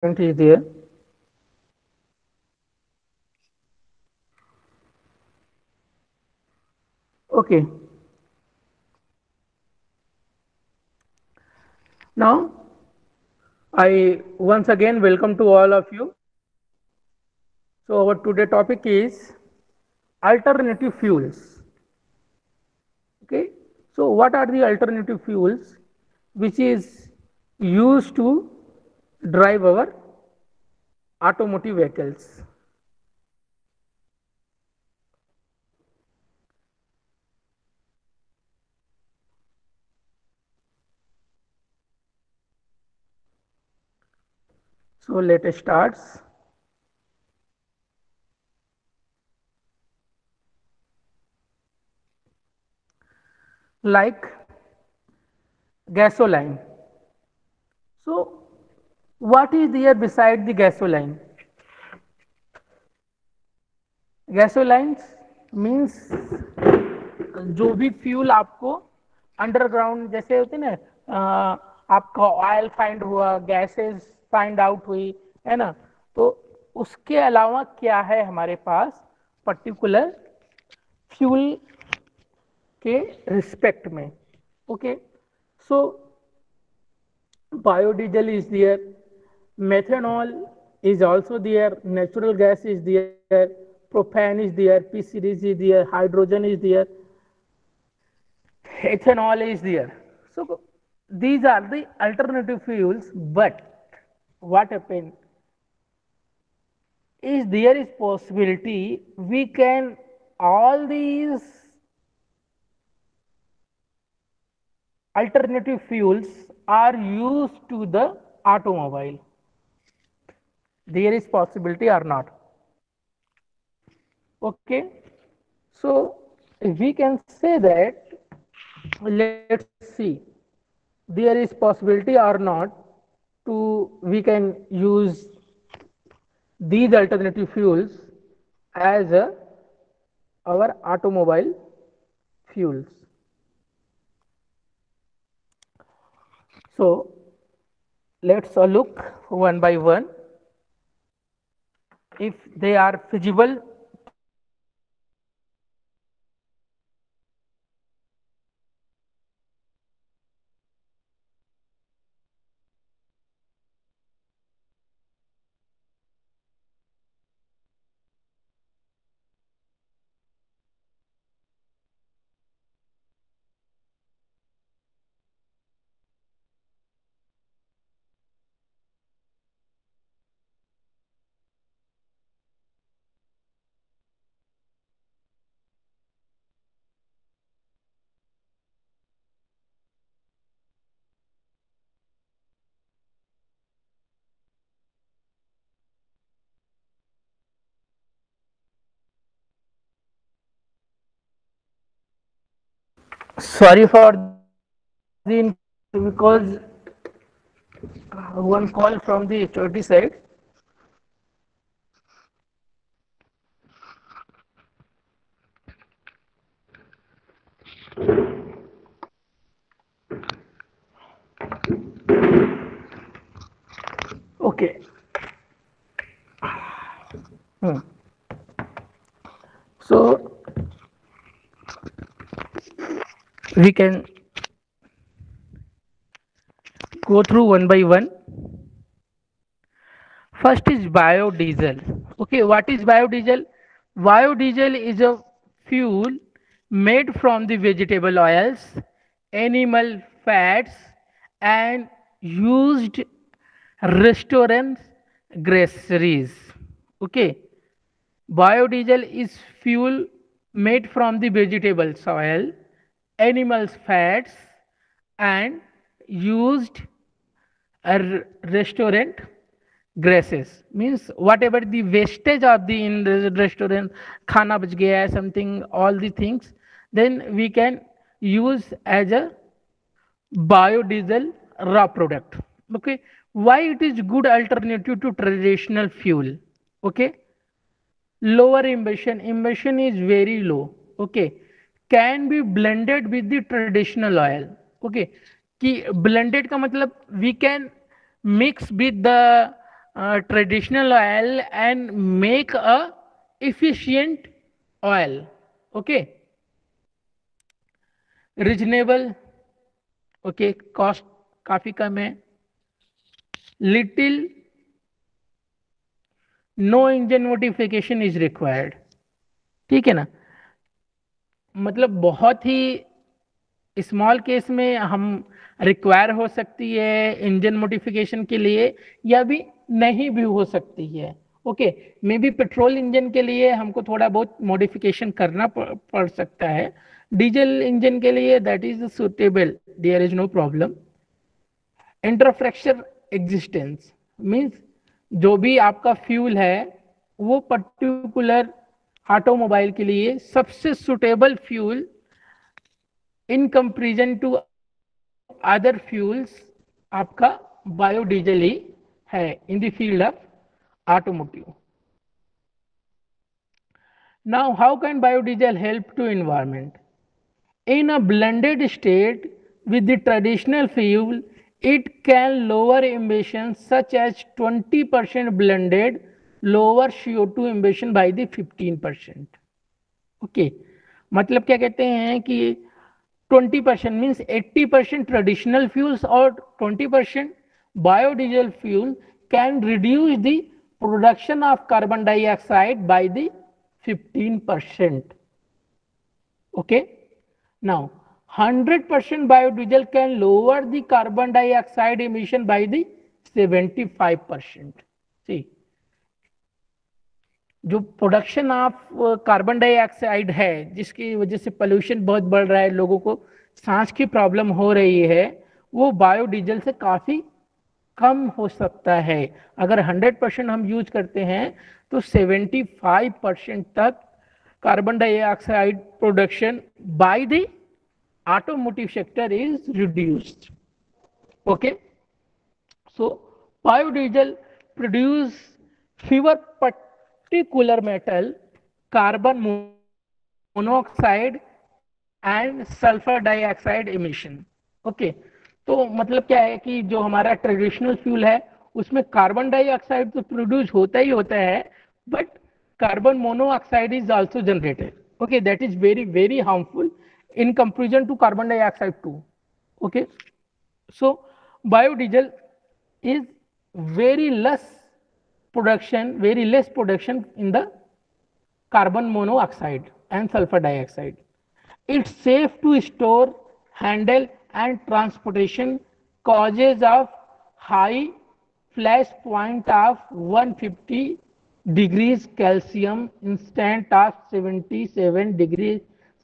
is there. Okay. Now, I once again welcome to all of you. So, our today topic is alternative fuels. Okay. So, what are the alternative fuels which is used to drive our automotive vehicles? So, let us start. Like gasoline. So, what is there beside the gasoline? Gasolines means जो भी fuel आपको underground जैसे होते ना आपका oil find हुआ gases find out हुई है ना तो उसके अलावा क्या है हमारे पास पर्टिकुलर फ्यूल के रिस्पेक्ट में okay so biodiesel is there, methanol is also there, natural gas is there, propane is there, p series is there, hydrogen is there, ethanol is there. So these are the alternative fuels, but what happened is there is possibility we can all these alternative fuels are used to the automobile. There is possibility or not. Okay, so we can say that let's see there is possibility or not to we can use these alternative fuels as our automobile fuels. So let's look one by one if they are feasible to use sorry for the inconvenience because one call from the HOD side. Okay. Hmm. So we can go through one by one. First is biodiesel. Okay, what is biodiesel? Biodiesel is a fuel made from the vegetable oils, animal fats, and used restaurant groceries. Okay, biodiesel is fuel made from the vegetable oil, animals fats, and used restaurant grasses means whatever the wastage of the in the restaurant khana bach gaya hai something all the things then we can use as a biodiesel raw product. Okay, why it is good alternative to traditional fuel? Okay, lower emission is very low. Okay, can be blended with the traditional oil. Okay, कि blended का मतलब we can mix with the traditional oil and make a efficient oil. Okay, reasonable. Okay, cost काफी कम है. Little no engine modification is required. ठीक है ना. मतलब बहुत ही स्मॉल केस में हम रिक्वायर हो सकती है इंजन मॉडिफिकेशन के लिए, या भी नहीं भी हो सकती है. Okay, may be petrol engine के लिए हमको थोड़ा बहुत मॉडिफिकेशन करना पड़ सकता है. डीजल इंजन के लिए that is suitable, there is no problem. Infrastructure existence means जो भी आपका फ्यूल है वो पर्टिकुलर ऑटोमोबाइल के लिए सबसे suitable fuel in comparison to other fuels आपका बायोडीजल ही है in the field of automotive. Now how can biodiesel help to environment? In a blended state with the traditional fuel, it can lower emissions such as 20% blended, lower CO2 emission by the 15%. Okay, मतलब क्या कहते हैं कि 20% means 80% traditional fuels और 20% biodiesel fuel can reduce the production of carbon dioxide by the 15%. Okay. Now, 100% biodiesel can lower the carbon dioxide emission by the 75%. See, जो production of carbon dioxide है जिसकी वजह से पोल्यूशन बहुत बढ़ रहा है, लोगों को सांस की प्रॉब्लम हो रही है, वो बायोडीजल से काफ़ी कम हो सकता है. अगर 100% हम यूज करते हैं तो 75% तक carbon dioxide production by the automotive sector is reduced. Okay, so biodiesel produce fewer particular metal, carbon monoxide and sulfur dioxide emission. Okay, तो मतलब क्या है कि जो हमारा ट्रेडिशनल फ्यूल है उसमें कार्बन डाइऑक्साइड तो प्रोड्यूस होता ही होता है, but carbon monoxide is also generated. Okay, that is very very harmful in comparison to carbon dioxide too. Okay, so biodiesel is very less production in the carbon monoxide and sulfur dioxide. It's safe to store, handle and transportation. Causes of high flash point of 150 degrees Celsius instant of 77 degrees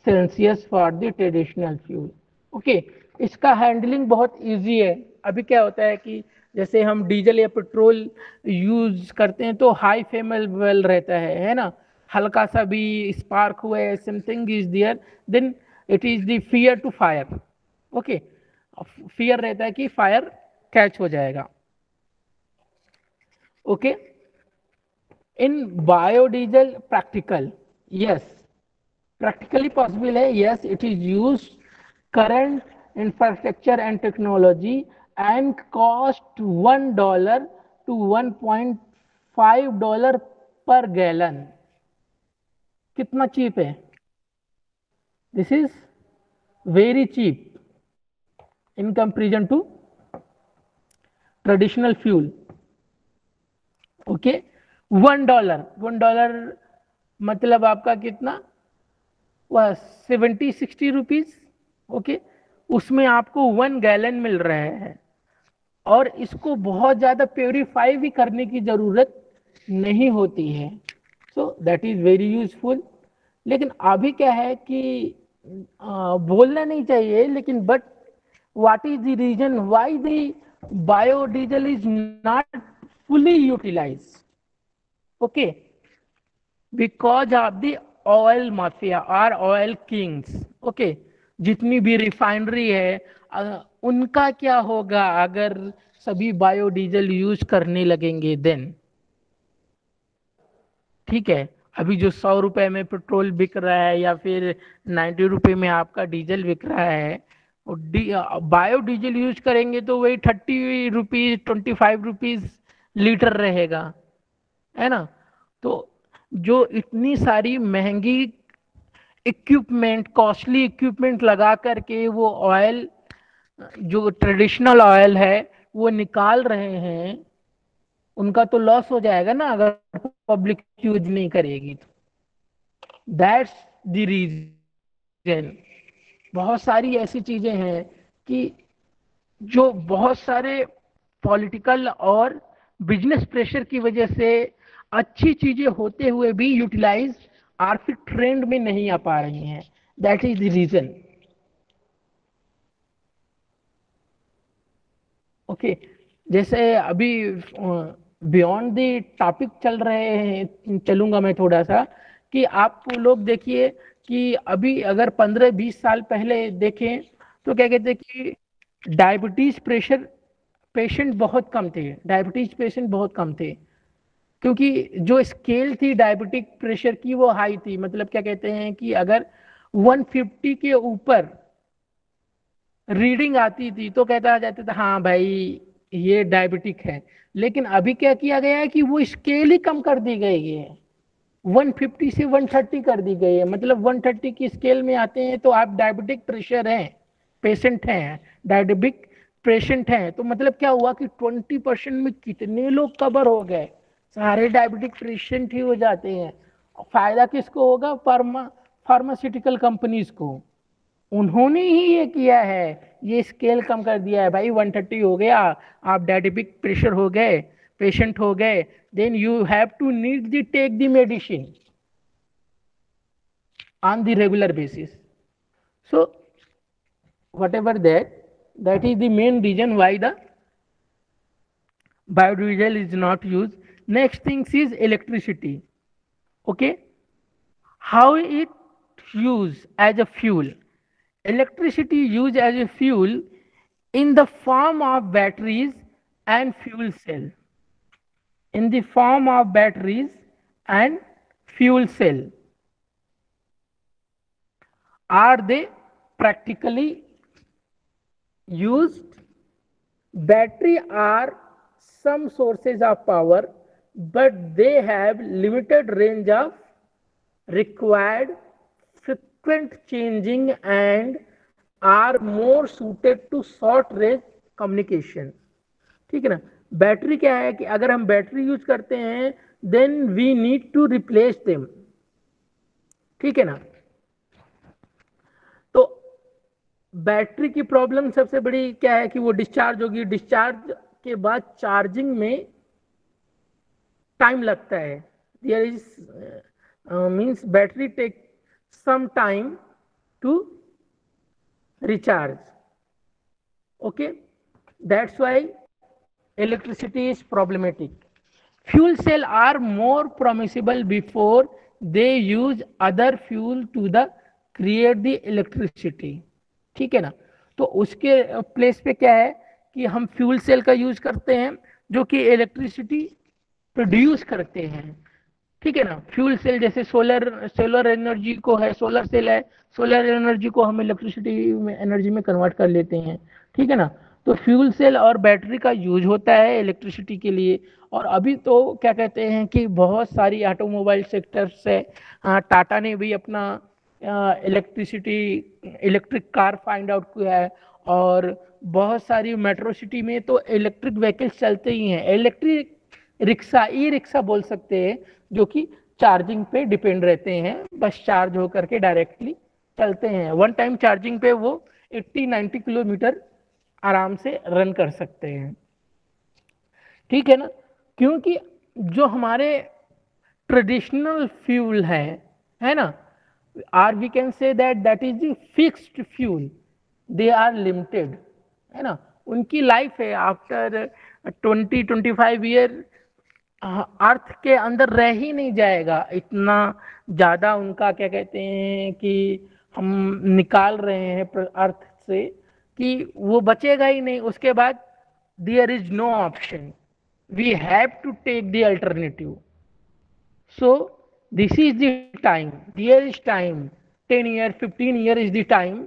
Celsius for the traditional fuel. Okay, इसका handling बहुत easy है. अभी क्या होता है कि जैसे हम डीजल या पेट्रोल यूज करते हैं तो हाई फ्लेमेबल रहता है ना, हल्का सा भी स्पार्क हुआ है, something is there, then it is the fear to fire. Okay, fear रहता है कि फायर कैच हो जाएगा. Okay, in biodiesel practical, yes, practically possible है. Yes, it is used current infrastructure and technology and cost $1 to $1.5 per gallon. कितना cheap है? This is very cheap in comparison to traditional fuel. Okay, $1 मतलब आपका कितना, वह 70-60 rupees. Okay, उसमें आपको 1 gallon मिल रहा है और इसको बहुत ज़्यादा प्योरीफाई भी करने की ज़रूरत नहीं होती है. So that is very useful. लेकिन अभी क्या है कि बोलना नहीं चाहिए, लेकिन but what is the reason why the biodiesel is not fully utilized? Okay, because of the oil mafia or oil kings. Okay, जितनी भी रिफाइनरी है उनका क्या होगा अगर सभी बायोडीजल यूज करने लगेंगे देन. ठीक है, अभी जो 100 रुपए में पेट्रोल बिक रहा है या फिर 90 रुपए में आपका डीजल बिक रहा है, बायोडीजल यूज करेंगे तो वही 30 रुपीज 25 रुपीज लीटर रहेगा, है ना। तो जो इतनी सारी महंगी इक्विपमेंट, कॉस्टली इक्विपमेंट लगा करके वो ऑयल, जो ट्रेडिशनल ऑयल है वो निकाल रहे हैं, उनका तो लॉस हो जाएगा ना अगर पब्लिक यूज नहीं करेगी तो। That's the reason. बहुत सारी ऐसी चीजें हैं कि जो बहुत सारे पॉलिटिकल और बिजनेस प्रेशर की वजह से अच्छी चीजें होते हुए भी यूटिलाइज आर्थिक ट्रेंड में नहीं आ पा रही हैं। That is the reason. Okay, जैसे अभी बियॉन्ड द टॉपिक चल रहे हैं, चलूंगा मैं थोड़ा सा, कि आप लोग देखिए कि अभी अगर 15-20 साल पहले देखें तो क्या कहते हैं कि डायबिटीज प्रेशर पेशेंट बहुत कम थे, डायबिटीज पेशेंट बहुत कम थे, क्योंकि जो स्केल थी डायबिटिक प्रेशर की वो हाई थी। मतलब क्या कहते हैं कि अगर 150 के ऊपर रीडिंग आती थी तो कहता जाता था हाँ भाई ये डायबिटिक है। लेकिन अभी क्या किया गया है कि वो स्केल ही कम कर दी गई है, 150 से 130 कर दी गई है। मतलब 130 की स्केल में आते हैं तो आप डायबिटिक प्रेशर हैं, पेशेंट हैं, डायबिटिक पेशेंट हैं, तो मतलब क्या हुआ कि 20% में कितने लोग कवर हो गए, सारे डायबिटिक पेशेंट ही हो जाते हैं। फायदा किसको होगा? फार्मास्यूटिकल कंपनीज को। उन्होंने ही ये किया है, ये स्केल कम कर दिया है भाई, 130 हो गया, आप डायबिटिक प्रेशर हो गए, पेशेंट हो गए, then you have to need the take the medicine on the regular basis. So whatever that is the main reason why the biodiesel is not used. Next thing is electricity. Okay, how it used as a fuel? Electricity used as a fuel in the form of batteries and fuel cell. In the form of batteries and fuel cell. Are they practically used? Battery are some sources of power, but they have limited range of required frequent changing and are more suited to short range communication. ठीक है ना। Battery क्या है कि अगर हम battery use करते हैं then we need to replace them, ठीक है ना। तो बैटरी की प्रॉब्लम सबसे बड़ी क्या है कि वो डिस्चार्ज होगी, डिस्चार्ज के बाद चार्जिंग में टाइम लगता है। There is means battery take some time to recharge. Okay, that's why electricity is problematic. Fuel cell are more permissible before they use other fuel to the create the electricity, ठीक है ना। तो उसके place पे क्या है कि हम फ्यूल सेल का यूज करते हैं जो कि इलेक्ट्रिसिटी प्रोड्यूस करते हैं, ठीक है ना। फ्यूल सेल जैसे सोलर एनर्जी को है, सोलर सेल है, सोलर एनर्जी को हम इलेक्ट्रिसिटी में एनर्जी में कन्वर्ट कर लेते हैं, ठीक है ना। तो फ्यूल सेल और बैटरी का यूज होता है इलेक्ट्रिसिटी के लिए। और अभी तो क्या कहते हैं कि बहुत सारी ऑटोमोबाइल सेक्टर से टाटा ने भी अपना electricity electric car find out किया है। और बहुत सारी मेट्रो सिटी में तो इलेक्ट्रिक व्हीकल्स चलते ही हैं, इलेक्ट्रिक रिक्शा, ई रिक्शा बोल सकते हैं, जो कि चार्जिंग पे डिपेंड रहते हैं, बस चार्ज होकर के डायरेक्टली चलते हैं। वन टाइम चार्जिंग पे वो 80-90 किलोमीटर आराम से रन कर सकते हैं, ठीक है ना। क्योंकि जो हमारे ट्रेडिशनल फ्यूल है ना, are we can say that is the fixed fuel, they are limited, है ना। उनकी लाइफ है आफ्टर 20-25 ईयर अर्थ के अंदर रह ही नहीं जाएगा, इतना ज़्यादा उनका क्या कहते हैं कि हम निकाल रहे हैं अर्थ से कि वो बचेगा ही नहीं। उसके बाद there is no option, we have to take the alternative. So this is the time, there is time, 10 year 15 year is the time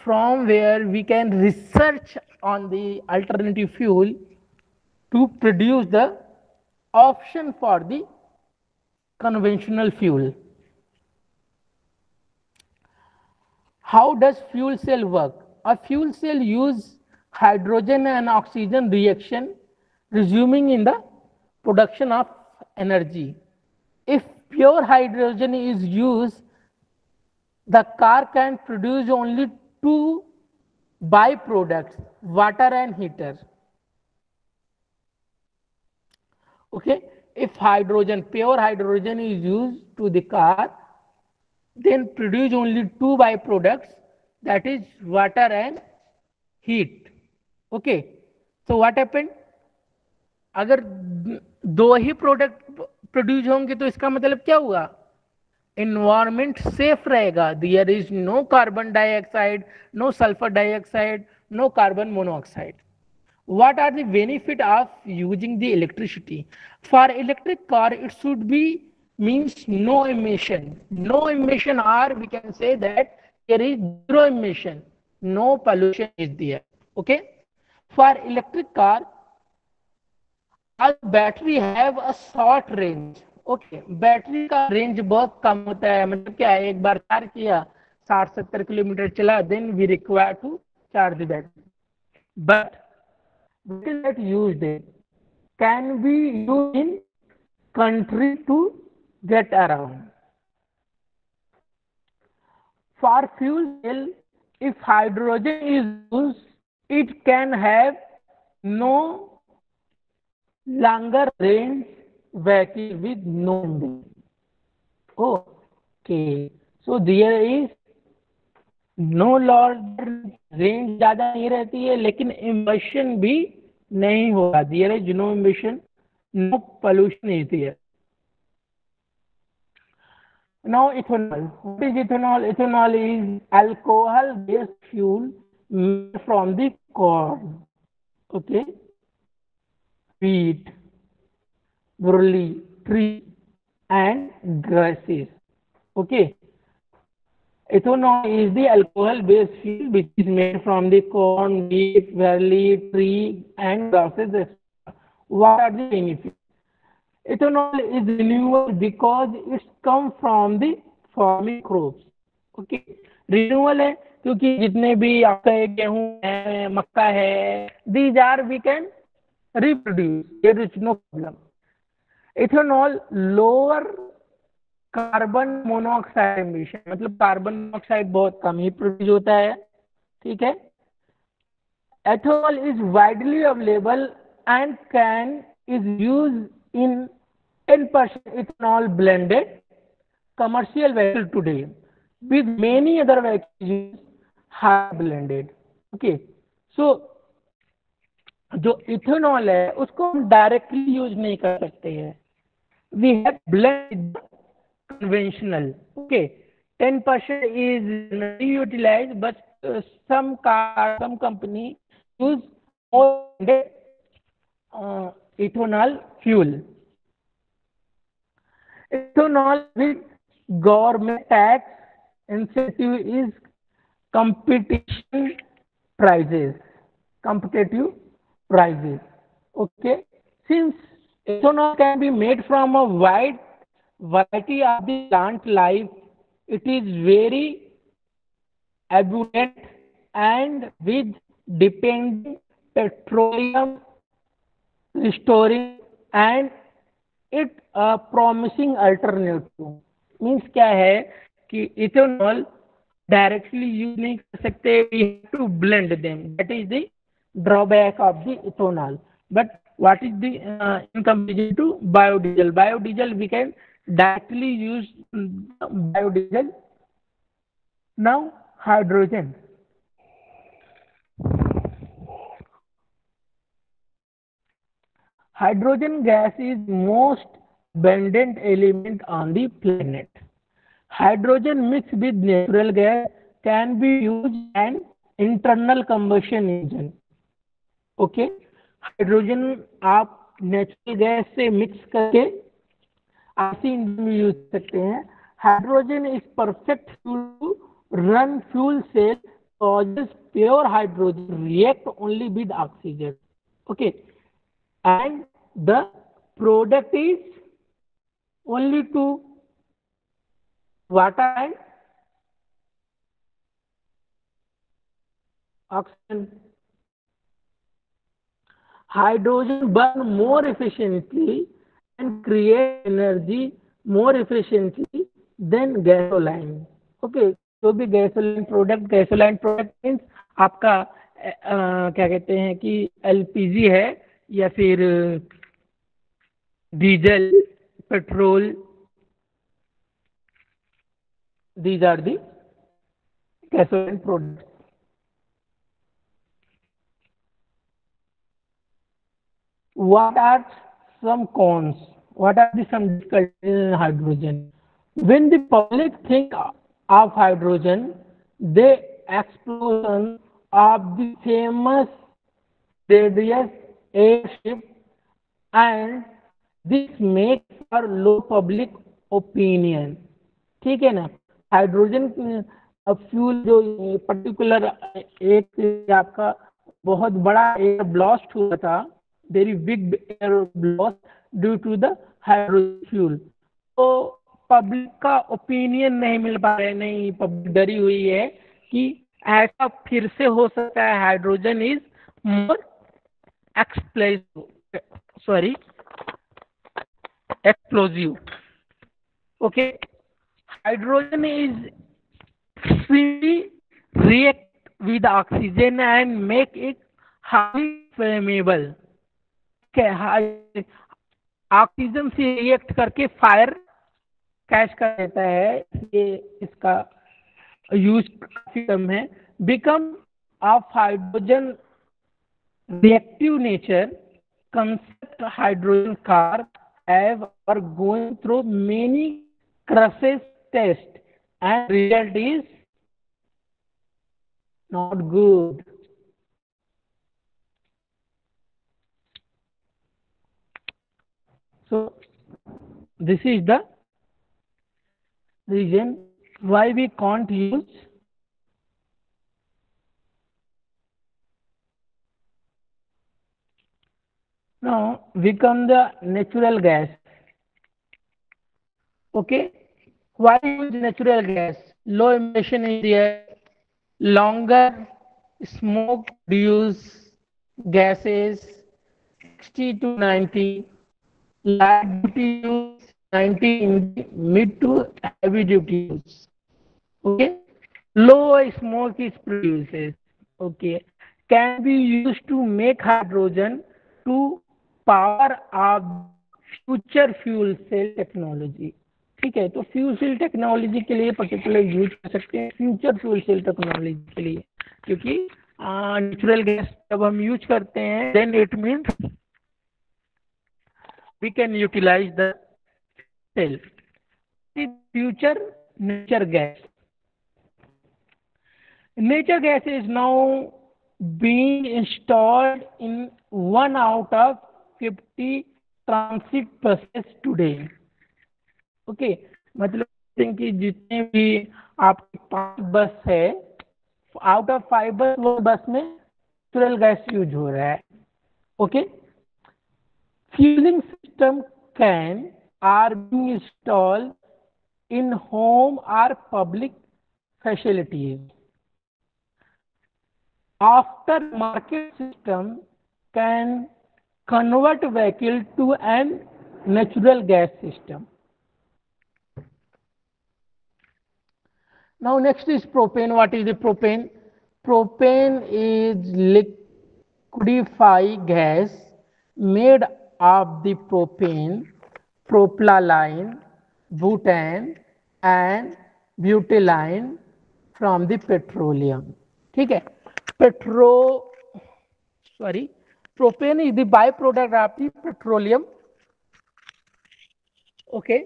from where we can research on the alternative fuel to produce the option for the conventional fuel. How does fuel cell work? A fuel cell use hydrogen and oxygen reaction resuming in the production of energy. If pure hydrogen is used, the car can produce only two byproducts, water and heater. Okay, if pure hydrogen is used to the car, then produce only two byproducts, that is water and heat. Okay, so what happened, अगर दो ही product produce होंगे तो इसका मतलब क्या हुआ, environment safe रहेगा. There is no carbon dioxide, no sulfur dioxide, no carbon monoxide. What are the benefit of using the electricity? For electric car, it should be means no emission. No emission, or we can say that there is zero emission. No pollution is there. Okay. For electric car, our battery have a short range. Okay, battery का range बहुत कम होता है. मतलब क्या है, एक बार charge किया 60-70 kilometre चला, then we require to charge the battery. But will that use it can be used in country to get around. For fuel cell, if hydrogen is used, it can have no longer range vehicle with no engine. Okay, so there is no long range ज्यादा नहीं रहती है, लेकिन emission भी नहीं होगा. There is no emission, no pollution is there. Now ethanol. What is ethanol? Ethanol is alcohol based fuel made from the corn. Okay, wheat, barley, tree and grasses. Okay, ethanol is the alcohol based fuel which is made from the corn, wheat, barley, tree and grasses, etc. What are the benefits? Ethanol is renewable because it's come from the farming crops. Okay, renewable है क्योंकि जितने भी आपका गेहूं है, मक्का है, these are we can reproduce. There is no problem. Ethanol lower carbon monoxide emission, मतलब carbon monoxide बहुत कम ही प्रोड्यूस होता है. ठीक है. Ethanol is widely available and can is use in 10% ethanol blended commercial vehicle today, with many other vehicles high blended. Okay, so जो ethanol है उसको हम डायरेक्टली यूज नहीं कर सकते हैं. We have blend conventional. Okay, 10% is utilized, but some company use more ethanol fuel. Ethanol with government tax incentive is competitive prices. Okay, since ethanol can be made from a wide variety of the plant life, it is very abundant and with depending petroleum restoring and it a promising alternative. Means क्या है कि ethanol directly use नहीं कर सकते, we have to blend them. That is the drawback of the ethanol. But what is the in comparison to biodiesel we can directly use biodiesel. Now hydrogen. Hydrogen gas is most abundant element on the planet. Hydrogen mixed with natural gas can be used an internal combustion engine. Okay, hydrogen आप natural gas से mix करके RC engine में use सकते हैं. Hydrogen is perfect fuel to run fuel cell causes pure hydrogen react only with oxygen. Okay, and the product is only two, water and oxygen. Hydrogen burn more efficiently and create energy more efficiently than gasoline. Okay, जो भी gasoline product means आपका क्या कहते हैं कि LPG है या फिर diesel, petrol, these are the gasoline products. What are some cons? What are the some difficulties in hydrogen? When the public think of hydrogen, the explosion of the famous radius airship, and this makes for low public opinion. ठीक है ना? Hydrogen fuel जो particular एक आपका बहुत बड़ा air blast हुआ था, very big air blast due to the hydrogen fuel, तो पब्लिक का ओपिनियन नहीं मिल पा रहा है, नहीं पब्लिक डरी हुई है कि ऐसा फिर से हो सकता है. Hydrogen is more explosive. Okay, hydrogen is simply react with oxygen and make it highly flammable. Okay, oxygen से रिएक्ट करके फायर कैच कर देता है, ये इसका यूज काफी कम है. Become of hydrogen reactive nature, concept hydrogen car have are going through many crashes test and result is not good. So this is the reason why we can't use now become the natural gas. Okay, why use natural gas? Low emission is there, longer smoke reduce gases 60 to 90, light duty use 90 in the mid to heavy duty use. Okay, low smoke is produces. Okay, can be used to make hydrogen to power up future fuel cell technology. ठीक है, तो fuel cell technology के लिए particular use कर सकते हैं, future fuel cell technology के लिए, क्योंकि नेचुरल गैस जब हम यूज करते हैं then it means we can utilise the cell. Future nature gas. Nature gas is now being installed in 1 out of 50 transit buses today. Okay, मतलब कि जितने भी आपके 5 बस है, आउट ऑफ 5 बस वो बस में नेचुरल गैस यूज हो रहा है. Okay, fueling system can are being installed in home और public facilities. Aftermarket system can convert vehicle to an natural gas system. Now next is propane. What is the propane? Propane is liquefied gas made of the propane, propylene, butane and butylene from the petroleum. ठीक है, propane is the byproduct of the petroleum. Okay,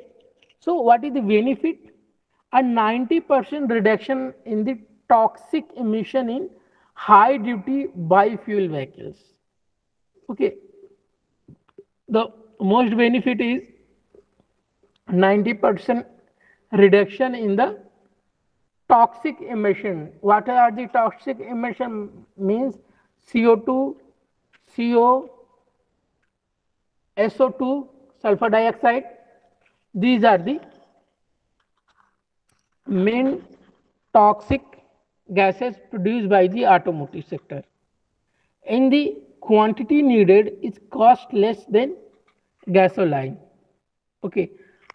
so what is the benefit? A 90% reduction in the toxic emission in high duty biofuel vehicles. Okay, the most benefit is 90% reduction in the toxic emission. What are the toxic emission? Means CO2, CO, SO2, sulfur dioxide. These are the main toxic gases produced by the automotive sector. And the quantity needed is cost less than gasoline. Okay,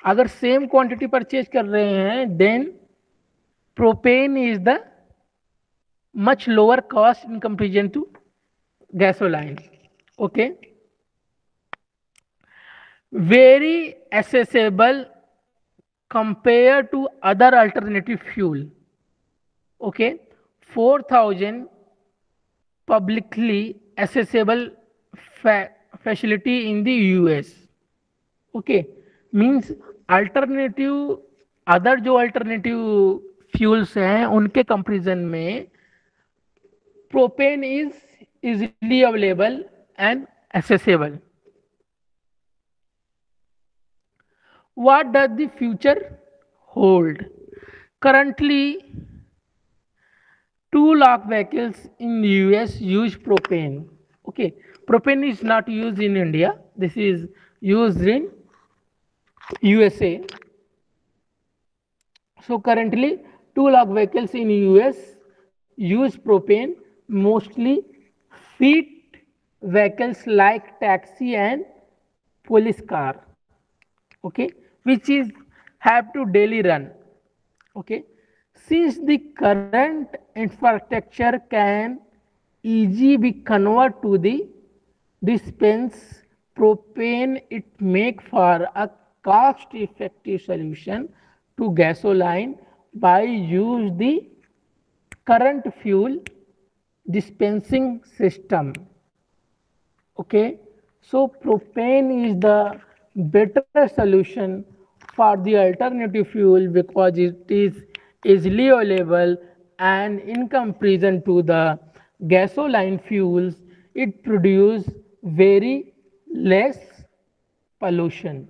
अगर same quantity purchase कर रहे हैं then propane is the much lower cost in comparison to gasoline. Okay, very accessible compared to other alternative fuel. Okay, 4,000 publicly accessible facility in the US. Okay, means alternative other जो alternative fuels हैं उनके comparison में propane is easily available and accessible. What does the future hold? Currently 2 lakh vehicles in US use propane. Okay, propane is not used in India, this is used in USA. So currently 2 lakh vehicles in US use propane, mostly fleet vehicles like taxi and police car. Okay, which is have to daily run. Okay, since the current infrastructure can easily be converted to the dispense propane, it make for a cost effective solution to gasoline by use the current fuel dispensing system. Okay, so propane is the better solution for the alternative fuel because it is easily available, and in comparison to the gasoline fuels it produces very less pollution.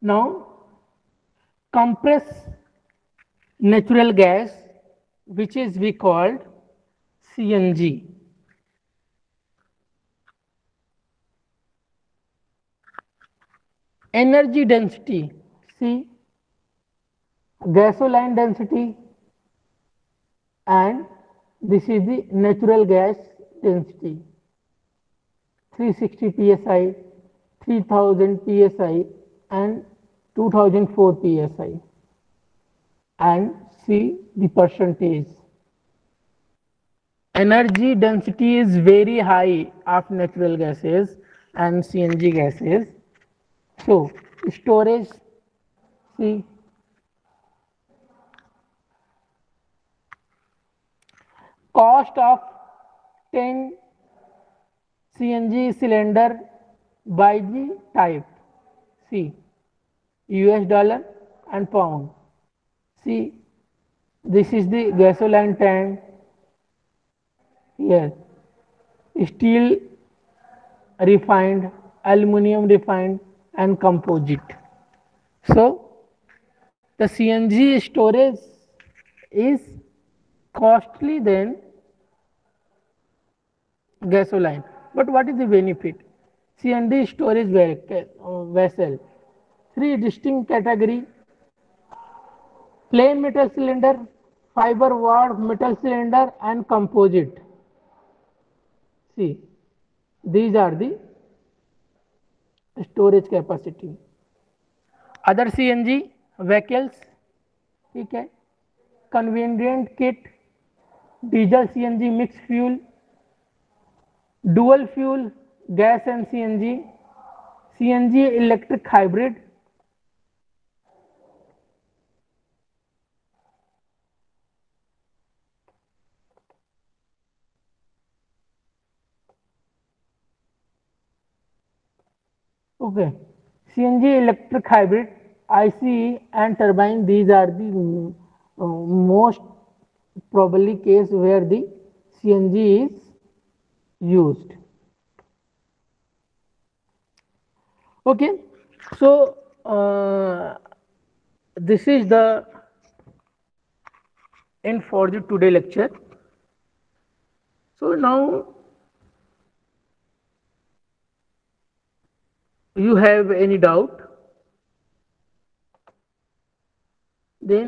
Now compressed natural gas, which is we called CNG. Energy density, see gasoline density, and this is the natural gas density, 360 psi, 3000 psi and 2004 psi, and see the percentage. Energy density is very high of natural gases and CNG gases. So storage, see cost of 10 CNG cylinder by the type, see US dollar and pound. See, this is the gasoline tank, here steel refined, aluminum refined and composite. So the CNG storage is costly than gasoline. But what is the benefit? CNG storage vessel, 3 distinct category: plain metal cylinder, fiber wall metal cylinder and composite. See, these are the storage capacity. Other CNG vehicles, ठीक है, convenient kit, diesel CNG mixed fuel, dual fuel gas and CNG, CNG electric hybrid. Okay, CNG electric hybrid, ICE and turbine, these are the most probably case where the CNG is used. Okay, so this is the end for the today lecture. So now you have any doubt?